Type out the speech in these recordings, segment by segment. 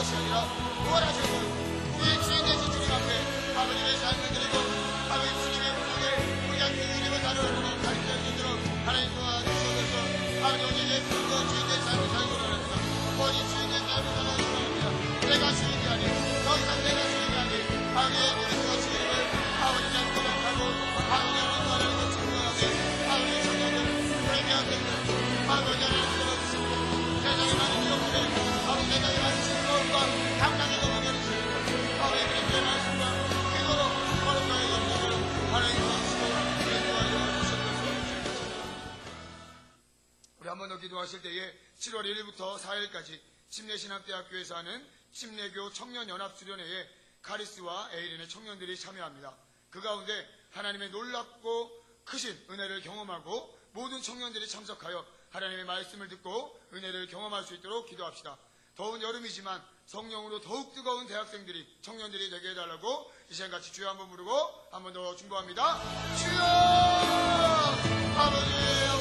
것이 아니라 부활하셔서 우리의 주인 되신 주님 앞에 아버지의 삶을 드리고 아버지 주님의 문턱에 우리가 그 이름을 다루는 가르쳐 주도록 하나님 도와주셔서 아버지 오직 예수님과 주인 된 삶을 살고 원합니다. 오직 주인 된 삶을 살아가기 원합니다. 내가 주인이 아닌 더 이상 내가 주인이 아닌 아버지의 모든 것을 아버지의 고백하고 아버지의 문턱을 증거하게 아버지의 성령을 우리 배웠던 아버지를 들어주시고 세상에 많은 일들에 아버지 세상에 많은 즐거움과 감당의 도움을 주시고 아버지 그리스도의 말씀과 기도로 거룩하게 넘기도록 하나님 도와주시고 인도하여 주시옵소서. 우리 한 번 더 기도하실 때에 7월 1일부터 4일까지 침례신학대학교에서 하는 침례교 청년연합수련회에 카리스와 에이린의 청년들이 참여합니다. 그 가운데 하나님의 놀랍고 크신 은혜를 경험하고 모든 청년들이 참석하여 하나님의 말씀을 듣고 은혜를 경험할 수 있도록 기도합시다. 더운 여름이지만 성령으로 더욱 뜨거운 대학생들이 청년들이 되게 해달라고 이 시간 같이 주여 한번 부르고 한 번 더 중보합니다. 주여 아버지 주여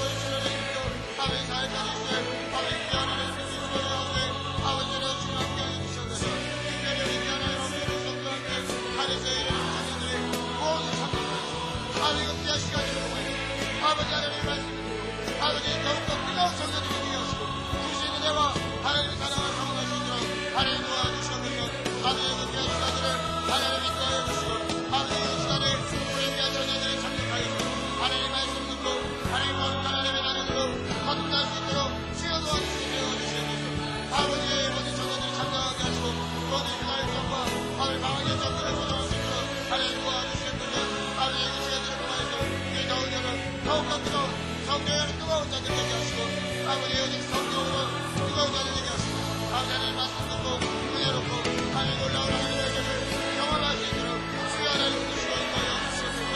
아버지 사회까지 주여 아버지 귀하나의 승리를 하오되 아버지를 주님 함께 해주셔서 특별히 우리 귀하나의 rom들을 성도한테 카리스의 청년들이 모두 참석하시고 아버지 그 귀한 시간을 통해 아버지 하나님의 말씀 아버지 더욱더 뜨거운 성도들이 되게 하시고 주신 은혜와 하나님의 사랑을 경험할 수 있도록 하나님 도와주시옵소서. 아버지 그 귀한 시간들을 하나님이 도와주시고 아버지 이 시간에 우리 귀한 청년들이 참석하여서 하나님의 말씀 듣고 하나님과 하나님의 나눔으로 거듭날 수 있도록 주여 도와주시옵소서. 아버지의 모든 청년들이 참석하게 하시고 모든 그날의 병과 아버지 방황의 점들을 보존할 수 있도록 하나님 도와주시옵소서. 아버지 이 시간들을 통하여서 이 더운 여름 더욱더 뜨거운 성령의 뜨거운 자들 되게 하시고 아버지 오직 성령으로 뜨거운 자들 되게 하시고 아버지의 말씀 듣고 은혜롭고 하나님 놀라운 하나님의 은혜를 경험할 수 있도록 주여 하나님 주시고 인도하여 주시옵소서.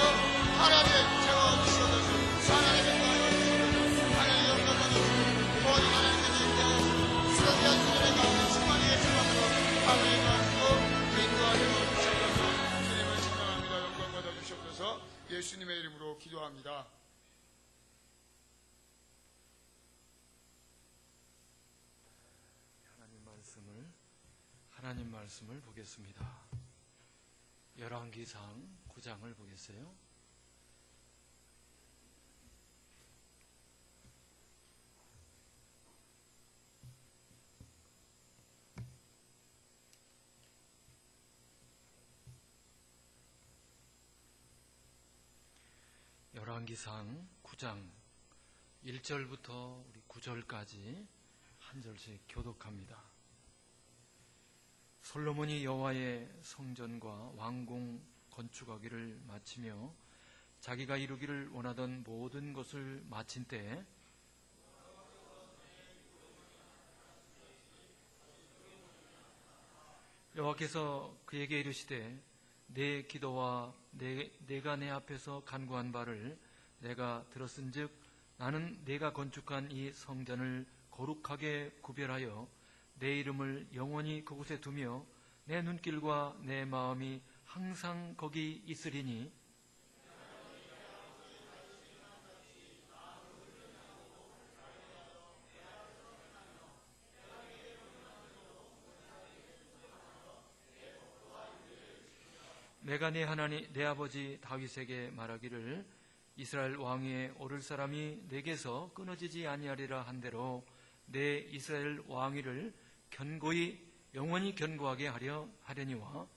하나님 채워주시옵소서. 하나님의 도와여 주시옵소서. 하나님 영광 받으시고 모든 하나님께서 인도하여 수고한 주님의 가운데 충만하게 충만으로 아버지 도와주시고 인도하여 주시옵소서. 주님을 찬양합니다. 영광 받아주시옵소서. 예수님의 이름으로 기도합니다. 하나님 말씀을 보겠습니다. 열왕기상 9장을 보겠어요. 열왕기상 9장 1절부터 우리 9절까지 한 절씩 교독합니다. 솔로몬이 여호와의 성전과 왕궁 건축하기를 마치며 자기가 이루기를 원하던 모든 것을 마친 때에 여호와께서 그에게 이르시되 내 기도와 내가 내 앞에서 간구한 바를 내가 들었은즉 나는 내가 건축한 이 성전을 거룩하게 구별하여 내 이름을 영원히 그곳에 두며 내 눈길과 내 마음이 항상 거기 있으리니 내가 내 하나님 내 아버지 다윗에게 말하기를 이스라엘 왕위에 오를 사람이 내게서 끊어지지 아니하리라 한 대로 내 이스라엘 왕위를 견고히 영원히 견고하게 하려니와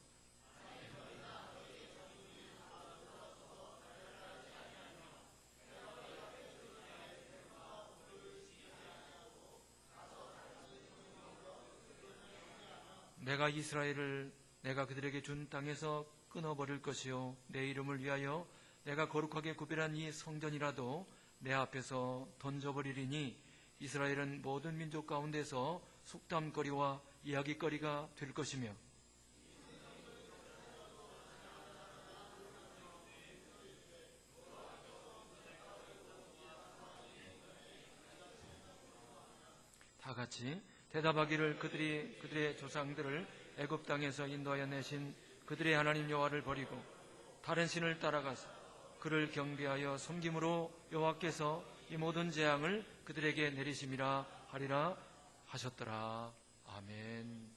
내가 이스라엘을 내가 그들에게 준 땅에서 끊어버릴 것이요 내 이름을 위하여 내가 거룩하게 구별한 이 성전이라도 내 앞에서 던져버리리니 이스라엘은 모든 민족 가운데서 속담거리와 이야기거리가 될 것이며 다 같이 대답하기를 그들의 조상들을 애굽 땅에서 인도하여 내신 그들의 하나님 여호와를 버리고 다른 신을 따라가서 그를 경배하여 섬김으로 여호와께서 이 모든 재앙을 그들에게 내리심이라 하리라 하셨더라. 아멘.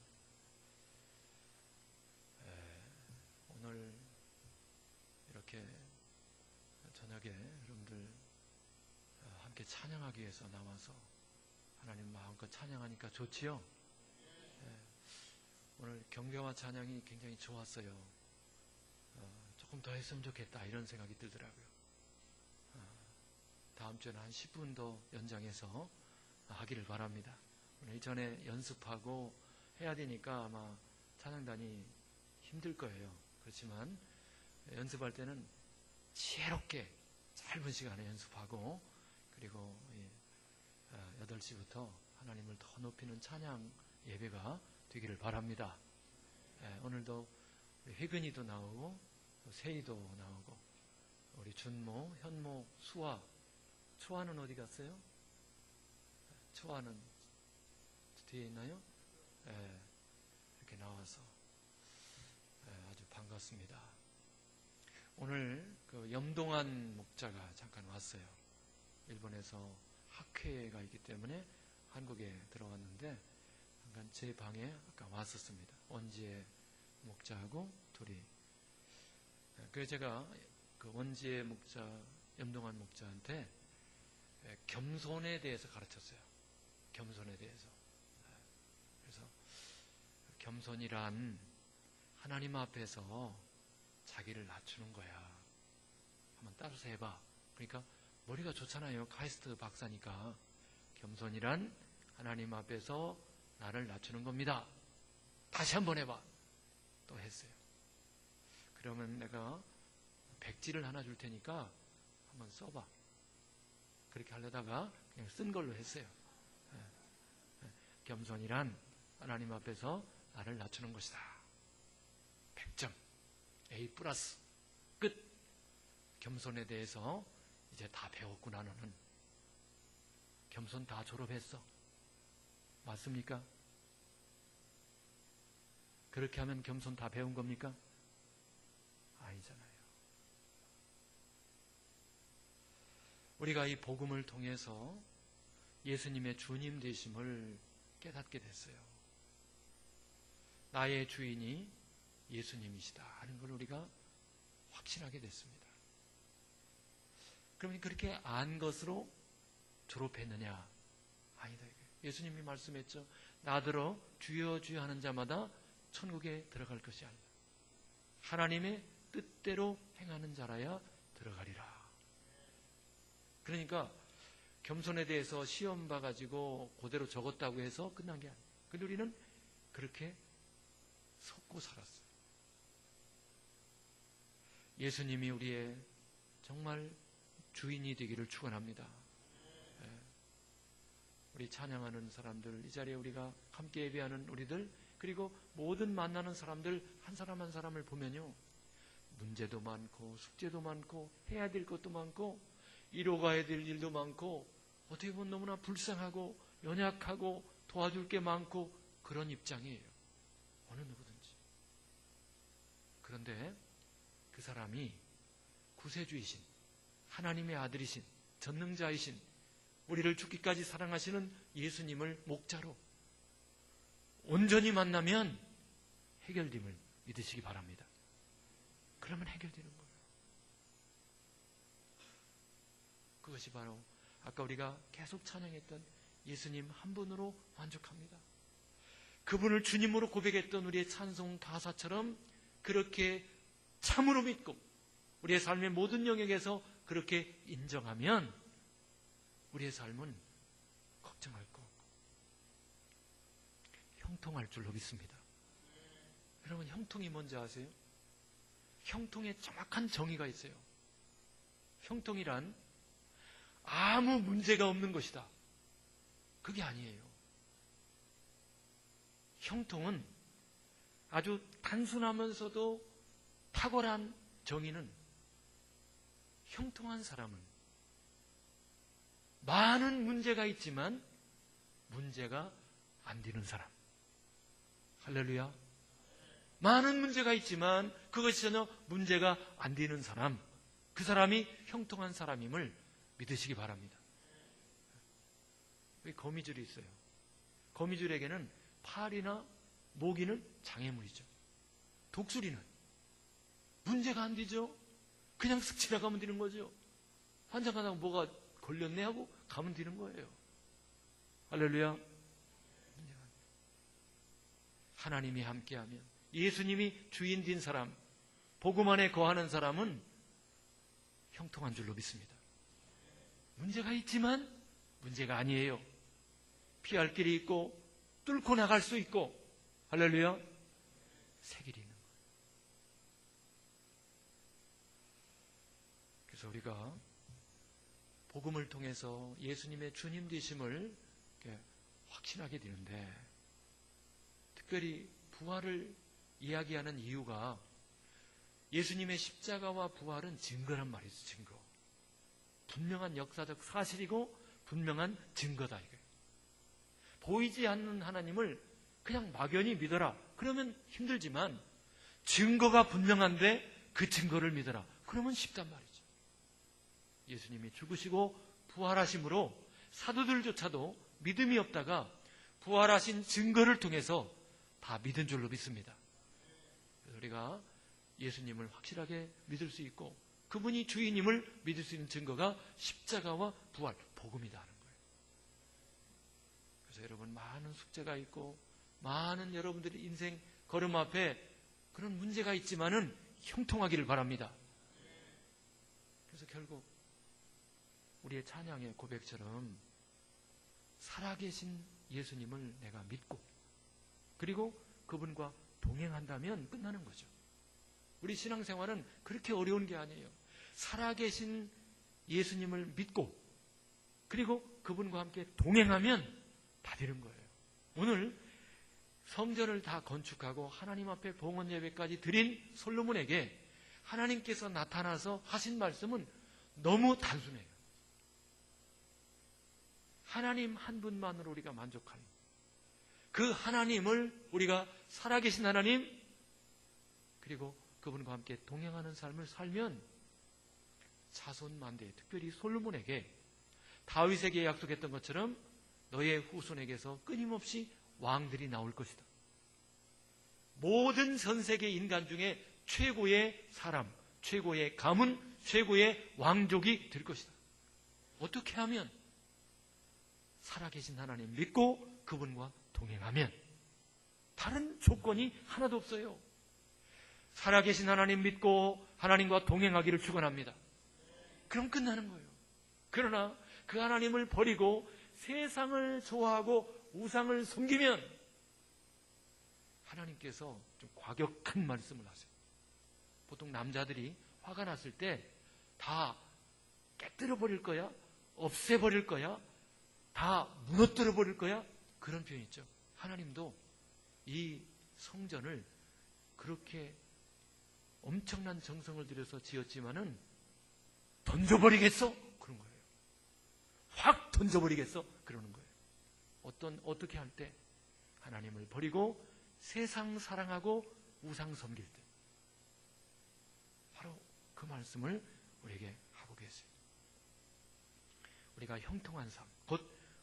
찬양하기 위해서 나와서 하나님 마음껏 찬양하니까 좋지요? 예. 오늘 경배와 찬양이 굉장히 좋았어요. 조금 더 했으면 좋겠다 이런 생각이 들더라고요. 다음 주에는 한 10분 더 연장해서 하기를 바랍니다. 오늘 전에 연습하고 해야 되니까 아마 찬양단이 힘들 거예요. 그렇지만 연습할 때는 지혜롭게 짧은 시간에 연습하고, 그리고 8시부터 하나님을 더 높이는 찬양 예배가 되기를 바랍니다. 오늘도 혜근이도 나오고 세이도 나오고, 우리 준모, 현모, 수아, 초아는 어디 갔어요? 초아는 뒤에 있나요? 이렇게 나와서 아주 반갑습니다. 오늘 그 염동환 목자가 잠깐 왔어요. 일본에서 학회가 있기 때문에 한국에 들어왔는데 잠깐 제 방에 아까 왔었습니다. 원지혜 목자하고 둘이. 그래서 제가 그 원지혜 목자, 염동환 목자한테 겸손에 대해서 가르쳤어요. 겸손에 대해서. 그래서 겸손이란 하나님 앞에서 자기를 낮추는 거야. 한번 따라서 해봐. 그러니까 머리가 좋잖아요. 카이스트 박사니까. 겸손이란 하나님 앞에서 나를 낮추는 겁니다. 다시 한번 해봐. 또 했어요. 그러면 내가 백지를 하나 줄 테니까 한번 써봐. 그렇게 하려다가 그냥 쓴 걸로 했어요. 겸손이란 하나님 앞에서 나를 낮추는 것이다. 100점. A+. 끝. 겸손에 대해서 이제 다 배웠구나, 너는. 겸손 다 졸업했어. 맞습니까? 그렇게 하면 겸손 다 배운 겁니까? 아니잖아요. 우리가 이 복음을 통해서 예수님의 주님 되심을 깨닫게 됐어요. 나의 주인이 예수님이시다 하는 걸 우리가 확신하게 됐습니다. 그러면 그렇게 안 것으로 졸업했느냐? 아니다. 예수님이 말씀했죠. 나더러 주여 주여 하는 자마다 천국에 들어갈 것이 아니다. 하나님의 뜻대로 행하는 자라야 들어가리라. 그러니까 겸손에 대해서 시험 봐가지고 그대로 적었다고 해서 끝난 게 아니에요. 근데 우리는 그렇게 속고 살았어요. 예수님이 우리의 정말 주인이 되기를 축원합니다. 우리 찬양하는 사람들, 이 자리에 우리가 함께 예배하는 우리들, 그리고 모든 만나는 사람들 한 사람 한 사람을 보면요, 문제도 많고 숙제도 많고 해야 될 것도 많고 이뤄가야 될 일도 많고 어떻게 보면 너무나 불쌍하고 연약하고 도와줄 게 많고 그런 입장이에요. 어느 누구든지. 그런데 그 사람이 구세주이신 하나님의 아들이신 전능자이신 우리를 죽기까지 사랑하시는 예수님을 목자로 온전히 만나면 해결됨을 믿으시기 바랍니다. 그러면 해결되는 거예요. 그것이 바로 아까 우리가 계속 찬양했던 예수님 한 분으로 만족합니다. 그분을 주님으로 고백했던 우리의 찬송 가사처럼 그렇게 참으로 믿고 우리의 삶의 모든 영역에서 그렇게 인정하면 우리의 삶은 걱정할 거 없고 형통할 줄로 믿습니다. 여러분, 형통이 뭔지 아세요? 형통에 정확한 정의가 있어요. 형통이란 아무 문제가 없는 것이다. 그게 아니에요. 형통은 아주 단순하면서도 탁월한 정의는 형통한 사람은 많은 문제가 있지만 문제가 안 되는 사람. 할렐루야. 많은 문제가 있지만 그것이 전혀 문제가 안 되는 사람, 그 사람이 형통한 사람임을 믿으시기 바랍니다. 왜 거미줄이 있어요? 거미줄에게는 팔이나 모기는 장애물이죠. 독수리는 문제가 안 되죠. 그냥 슥 지나가면 되는 거죠. 환장하다가 뭐가 걸렸네 하고 가면 되는 거예요. 할렐루야. 하나님이 함께하면, 예수님이 주인 된 사람, 복음 안에 거하는 사람은 형통한 줄로 믿습니다. 문제가 있지만 문제가 아니에요. 피할 길이 있고 뚫고 나갈 수 있고, 할렐루야, 새 길이 있는 거예요. 그래서 우리가 복음을 통해서 예수님의 주님 되심을 확신하게 되는데, 특별히 부활을 이야기하는 이유가 예수님의 십자가와 부활은 증거란 말이죠. 증거. 분명한 역사적 사실이고 분명한 증거다 이거예요. 보이지 않는 하나님을 그냥 막연히 믿어라. 그러면 힘들지만 증거가 분명한데 그 증거를 믿어라. 그러면 쉽단 말이죠. 예수님이 죽으시고 부활하심으로 사도들조차도 믿음이 없다가 부활하신 증거를 통해서 다 믿은 줄로 믿습니다. 그래서 우리가 예수님을 확실하게 믿을 수 있고 그분이 주인임을 믿을 수 있는 증거가 십자가와 부활, 복음이다 하는 거예요. 그래서 여러분, 많은 숙제가 있고 많은 여러분들의 인생 걸음 앞에 그런 문제가 있지만은 형통하기를 바랍니다. 그래서 결국 우리의 찬양의 고백처럼 살아계신 예수님을 내가 믿고 그리고 그분과 동행한다면 끝나는 거죠. 우리 신앙생활은 그렇게 어려운 게 아니에요. 살아계신 예수님을 믿고 그리고 그분과 함께 동행하면 다 되는 거예요. 오늘 성전을 다 건축하고 하나님 앞에 봉헌 예배까지 드린 솔로몬에게 하나님께서 나타나서 하신 말씀은 너무 단순해요. 하나님 한 분만으로 우리가 만족하는, 그 하나님을 우리가 살아계신 하나님 그리고 그분과 함께 동행하는 삶을 살면 자손 만대, 특별히 솔로몬에게 다윗에게 약속했던 것처럼 너의 후손에게서 끊임없이 왕들이 나올 것이다. 모든 전 세계 인간 중에 최고의 사람, 최고의 가문, 최고의 왕족이 될 것이다. 어떻게 하면? 살아계신 하나님 믿고 그분과 동행하면. 다른 조건이 하나도 없어요. 살아계신 하나님 믿고 하나님과 동행하기를 축원합니다. 그럼 끝나는 거예요. 그러나 그 하나님을 버리고 세상을 좋아하고 우상을 섬기면 하나님께서 좀 과격한 말씀을 하세요. 보통 남자들이 화가 났을 때 다 깨뜨려 버릴 거야? 없애버릴 거야? 다 무너뜨려 버릴 거야? 그런 표현 있죠. 하나님도 이 성전을 그렇게 엄청난 정성을 들여서 지었지만은 던져버리겠어? 그런 거예요. 확 던져버리겠어? 그러는 거예요. 어떻게 할 때? 하나님을 버리고 세상 사랑하고 우상 섬길 때. 바로 그 말씀을 우리에게 하고 계세요. 우리가 형통한 삶, 곧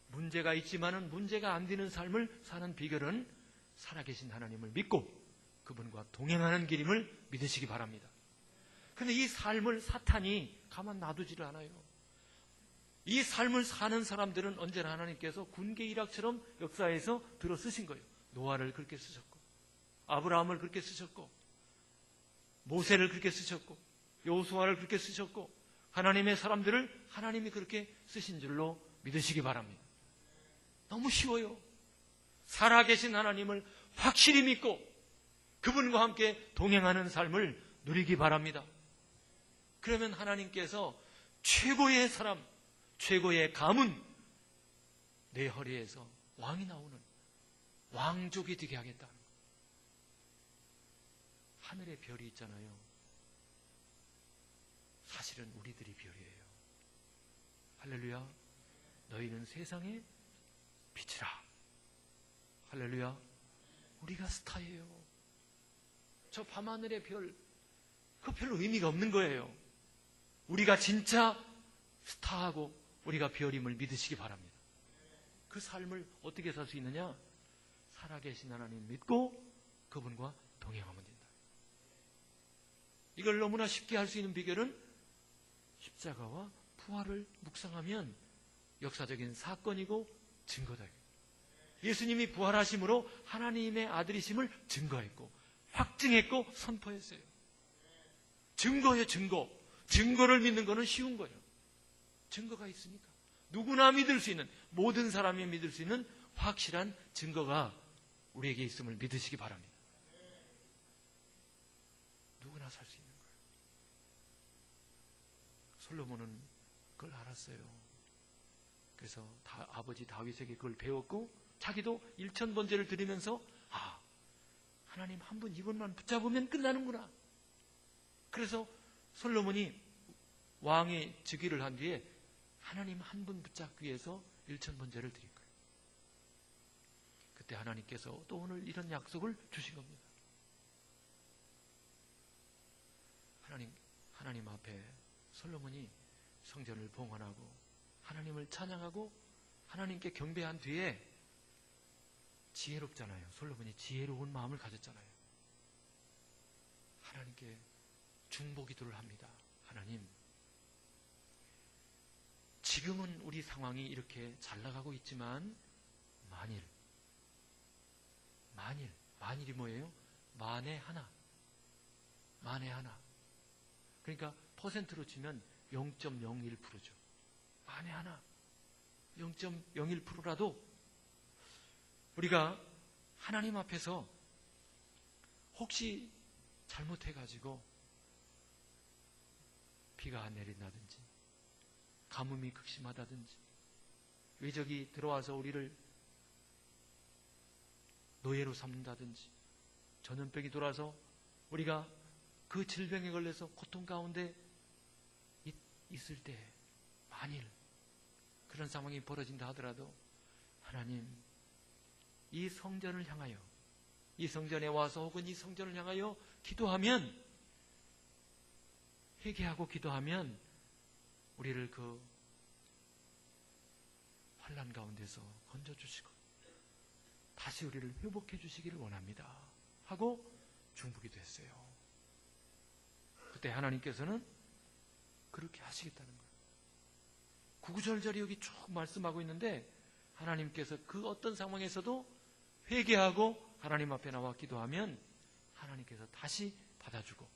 문제가 있지만은 문제가 안 되는 삶을 사는 비결은 살아계신 하나님을 믿고 그분과 동행하는 길임을 믿으시기 바랍니다. 그런데 이 삶을 사탄이 가만 놔두지를 않아요. 이 삶을 사는 사람들은 언제나 하나님께서 군계 일학처럼 역사에서 들어 쓰신 거예요. 노아를 그렇게 쓰셨고, 아브라함을 그렇게 쓰셨고, 모세를 그렇게 쓰셨고, 여호수아를 그렇게 쓰셨고, 하나님의 사람들을 하나님이 그렇게 쓰신 줄로 믿으시기 바랍니다. 너무 쉬워요. 살아계신 하나님을 확실히 믿고 그분과 함께 동행하는 삶을 누리기 바랍니다. 그러면 하나님께서 최고의 사람, 최고의 가문, 내 허리에서 왕이 나오는 왕족이 되게 하겠다는 거예요. 하늘에 별이 있잖아요. 사실은 우리들이 별이에요. 할렐루야. 너희는 세상의 빛이라. 할렐루야. 우리가 스타예요. 저 밤하늘의 별, 그 별로 의미가 없는 거예요. 우리가 진짜 스타하고 우리가 별임을 믿으시기 바랍니다. 그 삶을 어떻게 살 수 있느냐? 살아계신 하나님 믿고 그분과 동행하면 된다. 이걸 너무나 쉽게 할 수 있는 비결은 십자가와 부활을 묵상하면 역사적인 사건이고 증거다. 예수님이 부활하심으로 하나님의 아들이심을 증거했고 확증했고 선포했어요. 증거예요, 증거. 증거를 믿는 것은 쉬운 거예요. 증거가 있으니까. 누구나 믿을 수 있는, 모든 사람이 믿을 수 있는 확실한 증거가 우리에게 있음을 믿으시기 바랍니다. 누구나 살 수 있는 거예요. 솔로몬은 그걸 알았어요. 그래서 아버지 다윗에게 그걸 배웠고 자기도 일천번제를 드리면서 하나님 한 분 이분만 붙잡으면 끝나는구나. 그래서 솔로몬이 왕의 즉위를 한 뒤에 하나님 한 분 붙잡기 위해서 일천번제를 드린 거예요. 그때 하나님께서 또 오늘 이런 약속을 주신 겁니다. 하나님 앞에 솔로몬이 성전을 봉헌하고 하나님을 찬양하고 하나님께 경배한 뒤에 지혜롭잖아요. 솔로몬이 지혜로운 마음을 가졌잖아요. 하나님께 중보기도를 합니다. 하나님, 지금은 우리 상황이 이렇게 잘 나가고 있지만 만일이 뭐예요? 만에 하나. 그러니까 퍼센트로 치면 0.01%죠. 만에 하나 0.01%라도 우리가 하나님 앞에서 혹시 잘못해가지고 비가 안 내린다든지 가뭄이 극심하다든지 외적이 들어와서 우리를 노예로 삼는다든지 전염병이 돌아서 우리가 그 질병에 걸려서 고통 가운데 있을 때 만일 그런 상황이 벌어진다 하더라도 하나님, 이 성전을 향하여, 이 성전에 와서 혹은 이 성전을 향하여 기도하면, 회개하고 기도하면 우리를 그 환난 가운데서 건져주시고 다시 우리를 회복해 주시기를 원합니다 하고 중보기도 했어요. 그때 하나님께서는 그렇게 하시겠다는 거예요. 구구절절히 여기 쭉 말씀하고 있는데 하나님께서 그 어떤 상황에서도 회개하고 하나님 앞에 나와 기도하면 하나님께서 다시 받아주고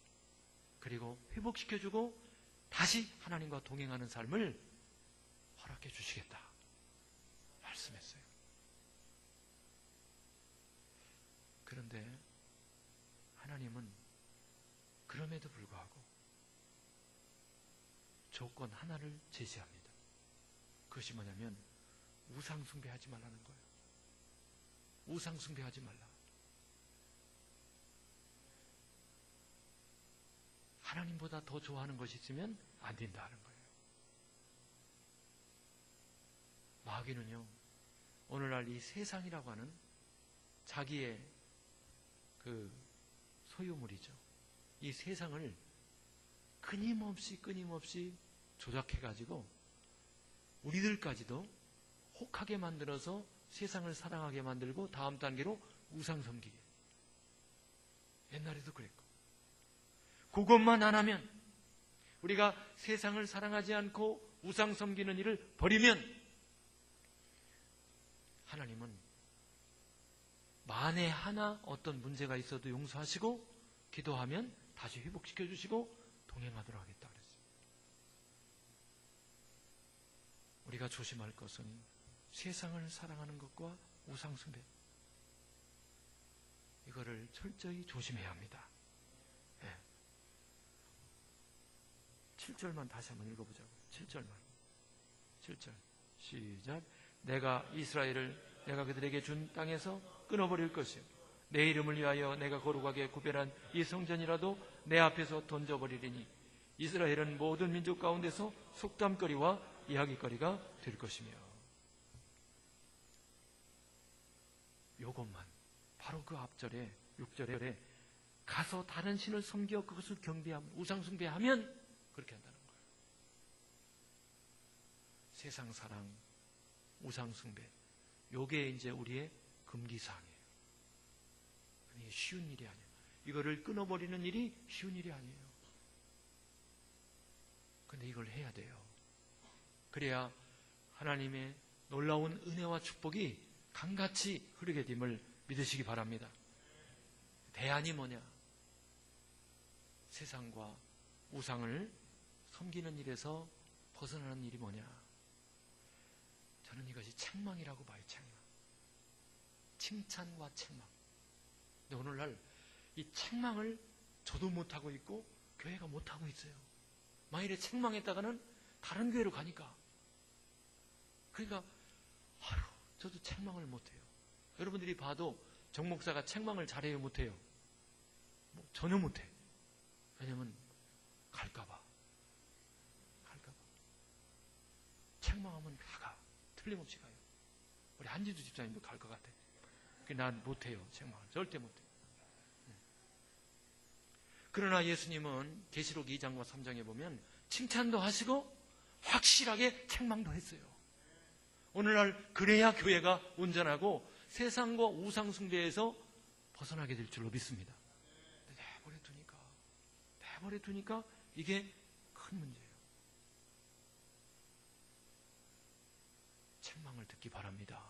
그리고 회복시켜주고 다시 하나님과 동행하는 삶을 허락해 주시겠다 말씀했어요. 그런데 하나님은 그럼에도 불구하고 조건 하나를 제시합니다. 그것이 뭐냐면 우상숭배하지 말라는 거예요. 우상숭배하지 말라. 하나님보다 더 좋아하는 것이 있으면 안 된다는 거예요. 마귀는요, 오늘날 이 세상이라고 하는 자기의 그 소유물이죠. 이 세상을 끊임없이 조작해가지고 우리들까지도 혹하게 만들어서 세상을 사랑하게 만들고 다음 단계로 우상 섬기게. 옛날에도 그랬고. 그것만 안 하면 우리가 세상을 사랑하지 않고 우상 섬기는 일을 버리면 하나님은 만에 하나 어떤 문제가 있어도 용서하시고 기도하면 다시 회복시켜 주시고 동행하도록 하겠다 그랬어요. 우리가 조심할 것은 세상을 사랑하는 것과 우상숭배, 이거를 철저히 조심해야 합니다. 7절만 다시 한번 읽어보자고. 7절만. 7절 시작. 내가 이스라엘을 내가 그들에게 준 땅에서 끊어버릴 것이요 내 이름을 위하여 내가 거룩하게 구별한 이 성전이라도 내 앞에서 던져버리리니 이스라엘은 모든 민족 가운데서 속담거리와 이야기거리가 될 것이며. 요것만 바로 그 앞절에 6절에 가서 다른 신을 섬겨 그것을 경배하면 우상숭배하면 그렇게 한다는 거예요. 세상 사랑, 우상숭배, 요게 이제 우리의 금기사항이에요. 이게 쉬운 일이 아니에요. 이거를 끊어버리는 일이 쉬운 일이 아니에요. 근데 이걸 해야 돼요. 그래야 하나님의 놀라운 은혜와 축복이 강같이 흐르게 됨을 믿으시기 바랍니다. 대안이 뭐냐? 세상과 우상을 섬기는 일에서 벗어나는 일이 뭐냐? 저는 이것이 책망이라고 봐요. 책망. 칭찬과 책망. 근데 오늘날 이 책망을 저도 못하고 있고 교회가 못하고 있어요. 만일에 책망했다가는 다른 교회로 가니까. 그러니까 저도 책망을 못해요. 여러분들이 봐도 정 목사가 책망을 잘해요, 못해요? 전혀 못해. 왜냐면 갈까봐. 책망하면 가. 틀림없이 가요. 우리 한지두 집사님도 갈 것 같아. 난 못해요. 책망을 절대 못해요. 그러나 예수님은 계시록 2장과 3장에 보면 칭찬도 하시고 확실하게 책망도 했어요. 오늘날 그래야 교회가 온전하고 세상과 우상 숭배에서 벗어나게 될 줄로 믿습니다. 내버려 두니까 이게 큰 문제예요. 책망을 듣기 바랍니다.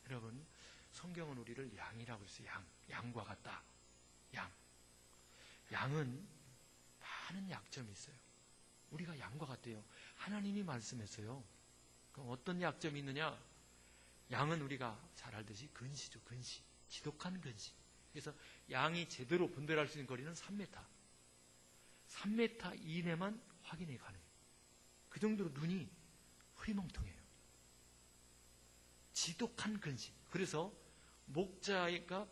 여러분, 성경은 우리를 양이라고 했어요. 양과 같다. 양은 많은 약점이 있어요. 우리가 양과 같대요. 하나님이 말씀했어요. 그럼 어떤 약점이 있느냐? 양은 우리가 잘 알듯이 근시죠. 근시. 지독한 근시. 그래서 양이 제대로 분별할 수 있는 거리는 3m. 3m 이내만 확인이 가능해요. 그 정도로 눈이 흐리멍텅해요. 지독한 근시. 그래서 목자가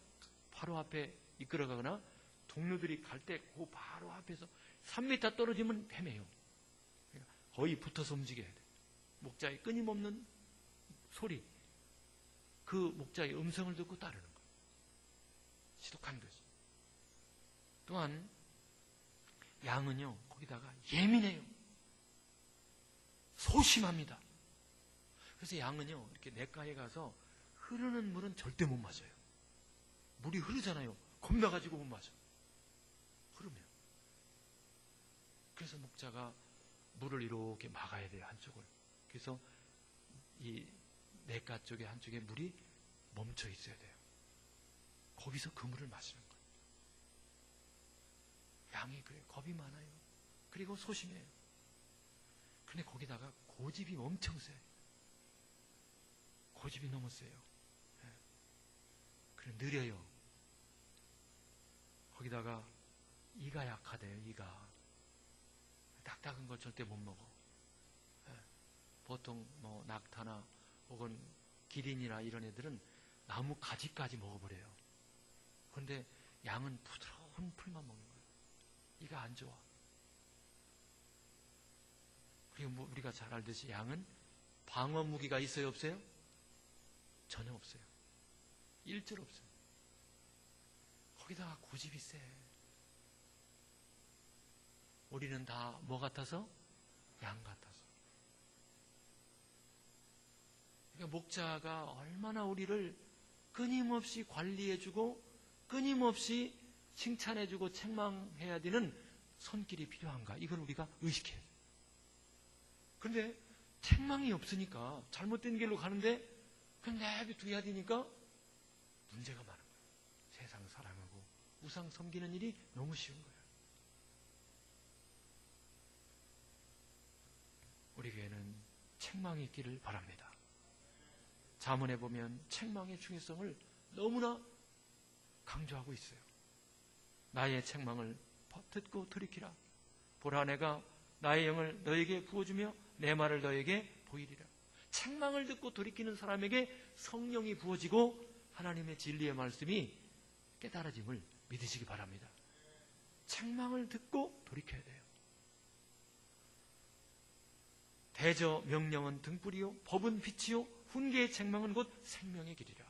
바로 앞에 이끌어가거나 동료들이 갈 때 그 바로 앞에서 3m 떨어지면 헤매요. 거의 붙어서 움직여야 돼요. 목자의 끊임없는 소리, 그 목자의 음성을 듣고 따르는 거예요. 지독한 것이. 또한 양은요, 거기다가 예민해요. 소심합니다. 그래서 양은요, 이렇게 냇가에 가서 흐르는 물은 절대 못 마셔요. 물이 흐르잖아요. 겁나가지고 못 마셔. 흐르면. 그래서 목자가 물을 이렇게 막아야 돼요, 한쪽을. 그래서 이 냇가 쪽에 한쪽에 물이 멈춰 있어야 돼요. 거기서 그 물을 마시는 거예요. 양이 그래요. 겁이 많아요. 그리고 소심해요. 근데 거기다가 고집이 엄청 세요. 고집이 너무 세요. 그래 느려요. 거기다가 이가 약하대요. 이가 딱딱한 걸 절대 못 먹어. 보통 뭐 낙타나 혹은 기린이나 이런 애들은 나무 가지까지 먹어버려요. 그런데 양은 부드러운 풀만 먹는 거예요. 이가 안 좋아. 그리고 뭐 우리가 잘 알듯이 양은 방어 무기가 있어요, 없어요? 전혀 없어요. 일절 없어요. 거기다가 고집이 세. 우리는 다 뭐 같아서? 양 같아서. 그러니까 목자가 얼마나 우리를 끊임없이 관리해주고 끊임없이 칭찬해주고 책망해야 되는 손길이 필요한가? 이걸 우리가 의식해야 돼요. 그런데 책망이 없으니까 잘못된 길로 가는데 그냥 내비둬야 되니까 문제가 많은 거예요. 세상 사랑하고 우상 섬기는 일이 너무 쉬운 거예요. 우리 교회는 책망이 있기를 바랍니다. 잠언에 보면 책망의 중요성을 너무나 강조하고 있어요. 나의 책망을 듣고 들이키라. 보라, 내가 나의 영을 너에게 부어주며 내 말을 너에게 보이리라. 책망을 듣고 돌이키는 사람에게 성령이 부어지고 하나님의 진리의 말씀이 깨달아짐을 믿으시기 바랍니다. 책망을 듣고 돌이켜야 돼요. 대저 명령은 등불이요 법은 빛이요 훈계의 책망은 곧 생명의 길이라.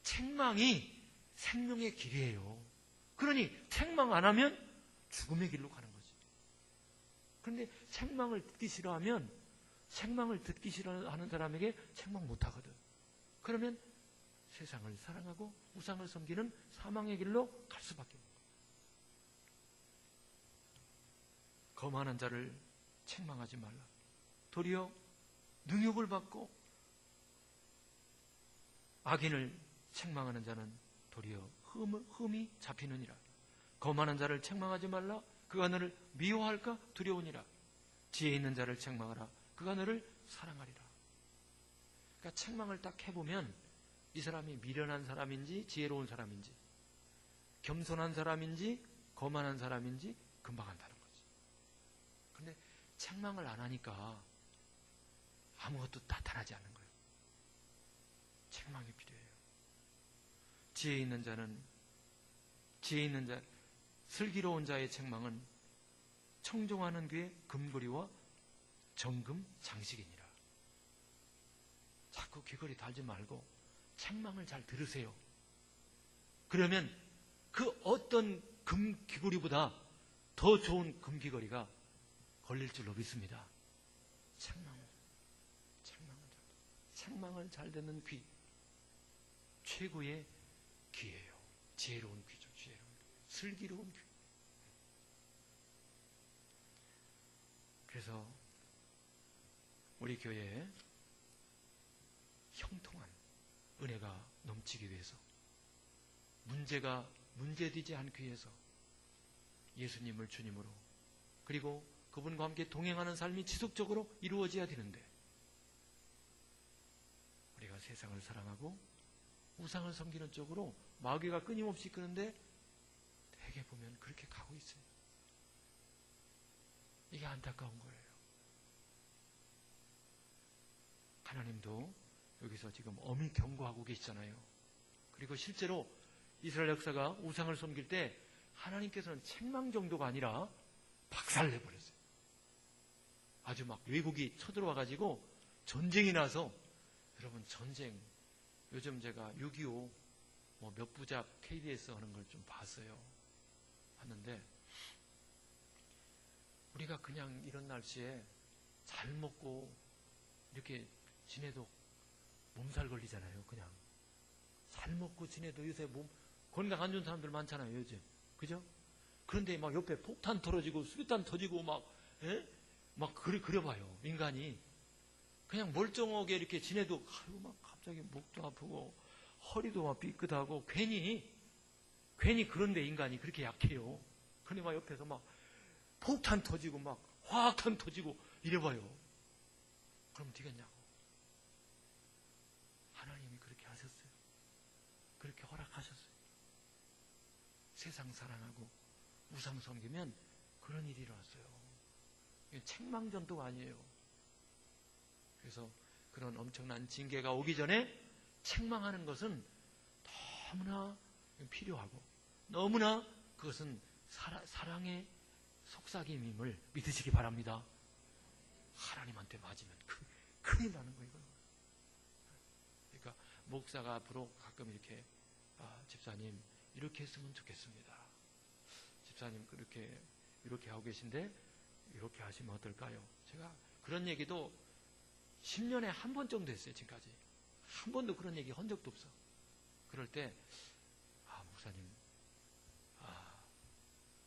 책망이 생명의 길이에요. 그러니 책망 안 하면 죽음의 길로 가는 거지. 그런데 책망을 듣기 싫어하면 책망을 듣기 싫어하는 사람에게 책망 못 하거든. 그러면 세상을 사랑하고 우상을 섬기는 사망의 길로 갈 수밖에 없는 거예요. 거만한 자를 책망하지 말라. 도리어 능욕을 받고 악인을 책망하는 자는 도리어 흠이 잡히느니라. 거만한 자를 책망하지 말라. 그가 너를 미워할까 두려우니라. 지혜 있는 자를 책망하라. 그가 너를 사랑하리라. 그러니까 책망을 딱 해보면 이 사람이 미련한 사람인지 지혜로운 사람인지, 겸손한 사람인지 거만한 사람인지 금방 안다는 거지. 그런데 책망을 안 하니까 아무것도 나타나지 않는 거예요. 책망이 필요해요. 지혜 있는 자, 슬기로운 자의 책망은 청종하는 귀에 금고리와 정금 장식이니라. 자꾸 귀걸이 달지 말고 책망을 잘 들으세요. 그러면 그 어떤 금 귀걸이보다 더 좋은 금 귀걸이가 걸릴 줄로 믿습니다. 책망을 잘 듣는 귀, 최고의 귀예요. 지혜로운 귀죠. 슬기로운 귀. 그래서 우리 교회에 형통한 은혜가 넘치기 위해서 문제되지 않기 위해서 예수님을 주님으로, 그리고 그분과 함께 동행하는 삶이 지속적으로 이루어져야 되는데, 우리가 세상을 사랑하고 우상을 섬기는 쪽으로 마귀가 끊임없이 끄는데 대개 보면 그렇게 가고 있어요. 이게 안타까운 거예요. 하나님도 여기서 지금 엄히 경고하고 계시잖아요. 그리고 실제로 이스라엘 역사가 우상을 섬길 때 하나님께서는 책망 정도가 아니라 박살내버렸어요. 아주 막 외국이 쳐들어와가지고 전쟁이 나서, 여러분 전쟁, 요즘 제가 6.25 몇 부작 KBS 하는 걸 좀 봤는데, 우리가 그냥 이런 날씨에 잘 먹고 이렇게 지내도 몸살 걸리잖아요. 그냥 잘 먹고 지내도 요새 몸 건강 안 좋은 사람들 많잖아요, 요즘. 그죠? 그런데 막 옆에 폭탄 터지고 수류탄 터지고 막 그려봐요. 인간이 그냥 멀쩡하게 이렇게 지내도 막 갑자기 목도 아프고 허리도 막 삐끗하고, 괜히 그런데 인간이 그렇게 약해요. 그런데 막 옆에서 막 폭탄 터지고 막 화학탄 터지고 이래봐요. 그럼 되겠냐고. 하나님이 그렇게 하셨어요. 그렇게 허락하셨어요. 세상 사랑하고 우상 섬기면 그런 일이 일어났어요. 이게 책망 전도가 아니에요. 그래서 그런 엄청난 징계가 오기 전에 책망하는 것은 너무나 필요하고, 너무나 그것은 사랑의 속삭임임을 믿으시기 바랍니다. 하나님한테 맞으면 큰일 나는 거예요. 그러니까 목사가 앞으로 가끔 이렇게 집사님 이렇게 했으면 좋겠습니다. 집사님 이렇게 하고 계신데 이렇게 하시면 어떨까요? 제가 그런 얘기도 10년에 한 번 정도 했어요. 지금까지 한 번도 그런 얘기 한 적도 없어. 그럴 때 목사님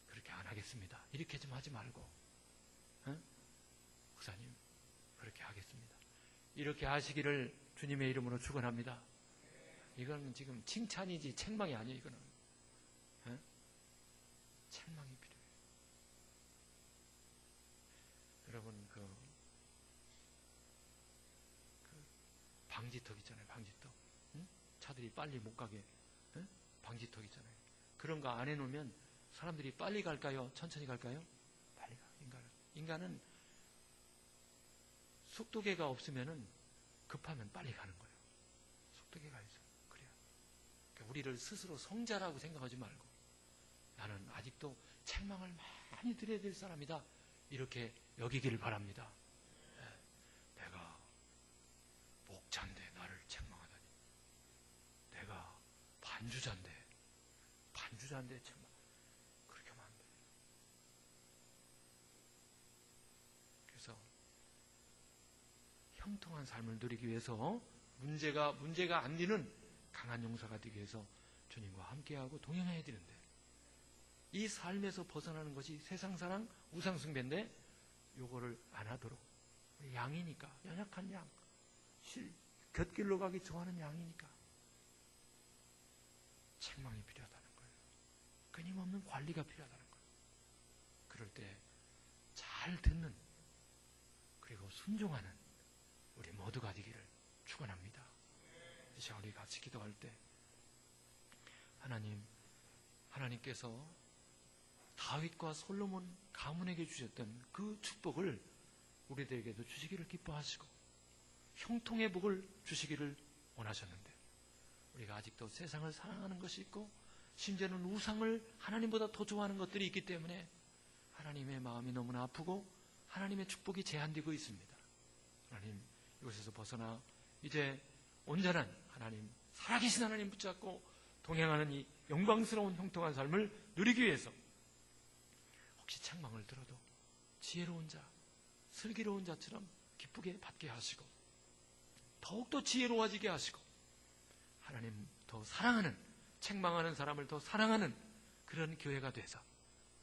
그렇게 안 하겠습니다. 이렇게 좀 하지 말고, 목사님 그렇게 하겠습니다. 이렇게 하시기를 주님의 이름으로 축원합니다. 이건 지금 칭찬이지 책망이 아니에요. 이거는 책망이 필요해요. 여러분 그 방지턱 있잖아요. 방지턱. 차들이 빨리 못 가게 방지턱 있잖아요. 그런 거 안 해놓으면 사람들이 빨리 갈까요? 천천히 갈까요? 빨리 가. 인간은 속도계가 없으면은 급하면 빨리 가는 거예요. 속도계가 있어요. 그래요. 그러니까 우리를 스스로 성자라고 생각하지 말고, 나는 아직도 책망을 많이 드려야 될 사람이다, 이렇게 여기기를 바랍니다. 내가 목자인데 나를 책망하다니, 내가 반주자인데 책망, 그렇게 하면 안 돼요. 그래서 형통한 삶을 누리기 위해서 문제가 안 되는 강한 용사가 되기 위해서 주님과 함께하고 동행해야 되는데, 이 삶에서 벗어나는 것이 세상 사랑, 우상 숭배인데 요거를 안 하도록 우리 양이니까, 연약한 양, 곁길로 가기 좋아하는 양이니까 책망이 필요하다는 거예요. 끊임없는 관리가 필요하다는 거예요. 그럴 때 잘 듣는, 그리고 순종하는 우리 모두가 되기를 축원합니다. 이 시간 우리 같이 기도할 때 하나님께서 다윗과 솔로몬 가문에게 주셨던 그 축복을 우리들에게도 주시기를 기뻐하시고 형통의 복을 주시기를 원하셨는데, 우리가 아직도 세상을 사랑하는 것이 있고 심지어는 우상을 하나님보다 더 좋아하는 것들이 있기 때문에 하나님의 마음이 너무나 아프고 하나님의 축복이 제한되고 있습니다. 하나님, 이곳에서 벗어나 이제 온전한 하나님, 살아계신 하나님 붙잡고 동행하는 이 영광스러운 형통한 삶을 누리기 위해서 혹시 책망을 들어도 지혜로운 자, 슬기로운 자처럼 기쁘게 받게 하시고 더욱더 지혜로워지게 하시고 하나님 더 사랑하는, 책망하는 사람을 더 사랑하는 그런 교회가 돼서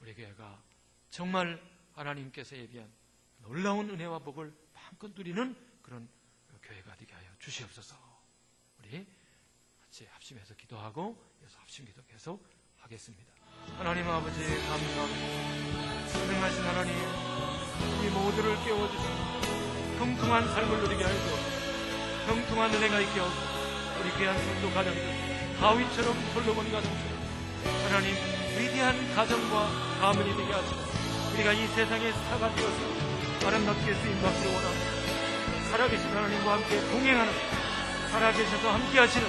우리 교회가 정말 하나님께서 예비한 놀라운 은혜와 복을 마음껏 누리는 그런 교회가 되게 하여 주시옵소서. 우리 같이 합심해서 기도하고 이어서 합심기도 계속 하겠습니다. 하나님 아버지 감사합니다. 선행하신 하나님, 우리 모두를 깨워주시고 형통한 삶을 누리게 하여 주옵소서. 형통한 은혜가 있게 하옵소서. 우리 귀한 성도 가정들, 다윗처럼 솔로몬 가정처럼 하나님 위대한 가정과 가문이 되게 하시고 우리가 이 세상의 스타가 되어서 아름답게 쓰임받기를 원합니다. 살아계신 하나님과 함께 동행하는, 살아계셔서 함께 하시는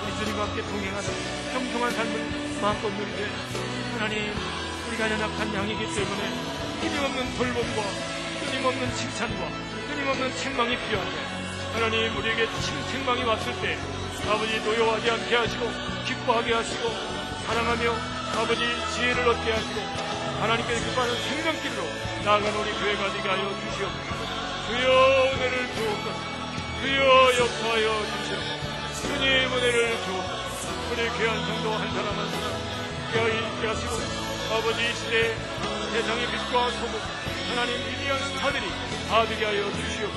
우리 주님과 함께 동행하는 형통한 삶을 마음껏 누리되, 하나님 우리가 연약한 양이기 때문에 끊임없는 돌봄과 끊임없는 칭찬과 끊임없는 책망이 필요한데, 하나님 우리에게 책망이 왔을 때 아버지 노여워하지 않게 하시고 기뻐하게 하시고 사랑하며 아버지 지혜를 얻게 하시고 하나님께서 기뻐하는 생명길로 나아가는 우리 교회가 되게 하여 주시옵소서. 주여 은혜를 주옵소서. 주여 역사하여 주시옵소서. 주님 은혜를 주옵소서. 우리 귀한 성도 한 사람 한 사람 깨어있게 하시고 아버지 이 시대 세상의 빛과 소금 하나님 위대한 스타들이 다 되게 하여 주시옵소서.